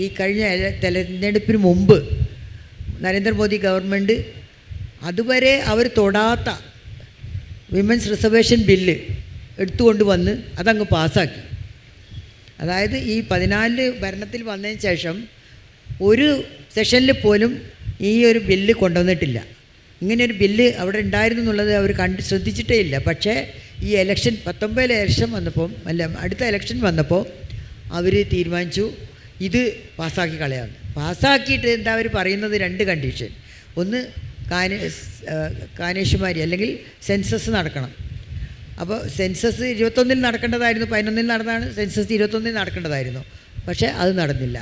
ഈ കഴിഞ്ഞ തെരഞ്ഞെടുപ്പിന് മുമ്പ് നരേന്ദ്രമോദി ഗവൺമെൻറ് അതുവരെ അവർ തൊടാത്ത വിമൻസ് റിസർവേഷൻ ബില്ല് എടുത്തുകൊണ്ട് വന്ന് അതങ്ങ് പാസ്സാക്കി. അതായത് ഈ 14 ഭരണത്തിൽ വന്നതിന് ശേഷം ഒരു സെഷനിൽ പോലും ഈ ഒരു ബില്ല് കൊണ്ടുവന്നിട്ടില്ല. ഇങ്ങനെയൊരു ബില്ല് അവിടെ ഉണ്ടായിരുന്നു എന്നുള്ളത് അവർ ശ്രദ്ധിച്ചിട്ടേ ഇല്ല. പക്ഷേ ഈ ഇലക്ഷൻ 19 ഇലക്ഷൻ വന്നപ്പോൾ അടുത്ത ഇലക്ഷൻ വന്നപ്പോൾ അവർ തീരുമാനിച്ചു ഇത് പാസ്സാക്കി കളയാമെന്ന്. പാസ്സാക്കിയിട്ട് എന്താ അവർ പറയുന്നത്, 2 കണ്ടീഷൻ. ഒന്ന് കാനേഷുമാരി അല്ലെങ്കിൽ സെൻസസ് നടക്കണം. അപ്പോൾ സെൻസസ് 21 നടക്കേണ്ടതായിരുന്നു, 11 നടന്നതാണ്. സെൻസസ് 21 നടക്കേണ്ടതായിരുന്നു, പക്ഷേ അത് നടന്നില്ല.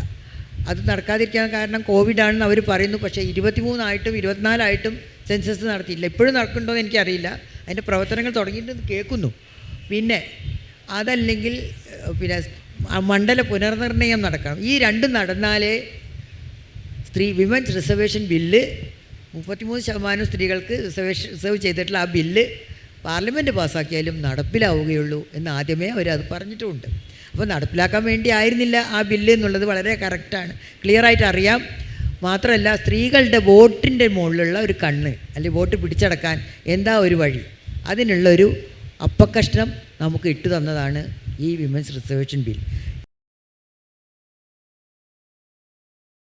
അത് നടക്കാതിരിക്കാൻ കാരണം കോവിഡാണെന്ന് അവർ പറയുന്നു. പക്ഷേ 23 24 സെൻസസ് നടത്തിയില്ല. ഇപ്പോഴും നടക്കുന്നുണ്ടോ എന്ന് എനിക്കറിയില്ല. അതിൻ്റെ പ്രവർത്തനങ്ങൾ തുടങ്ങിയിട്ടെന്ന് കേൾക്കുന്നു. പിന്നെ അതല്ലെങ്കിൽ മണ്ഡല പുനർനിർണയം നടക്കണം. ഈ 2 നടന്നാലേ വിമൻസ് റിസർവേഷൻ ബില്ല് 33% സ്ത്രീകൾക്ക് റിസർവ് ചെയ്തിട്ടുള്ള ആ ബില്ല് പാർലമെൻറ്റ് പാസ്സാക്കിയാലും നടപ്പിലാവുകയുള്ളൂ എന്ന് ആദ്യമേ അവരത് പറഞ്ഞിട്ടുമുണ്ട്. അപ്പോൾ നടപ്പിലാക്കാൻ വേണ്ടി ആയിരുന്നില്ല ആ ബില്ല് എന്നുള്ളത് വളരെ കറക്റ്റാണ്, ക്ലിയറായിട്ട് അറിയാം. മാത്രമല്ല സ്ത്രീകളുടെ വോട്ടിൻ്റെ മുകളിലുള്ള ഒരു കണ്ണ് അല്ലെങ്കിൽ വോട്ട് പിടിച്ചടക്കാൻ എന്താ ഒരു വഴി, അതിനുള്ളൊരു അപ്പക്കഷ്ണം നമുക്ക് ഇട്ടു തന്നതാണ് ഈ വിമൻസ് റിസർവേഷൻ ബിൽ.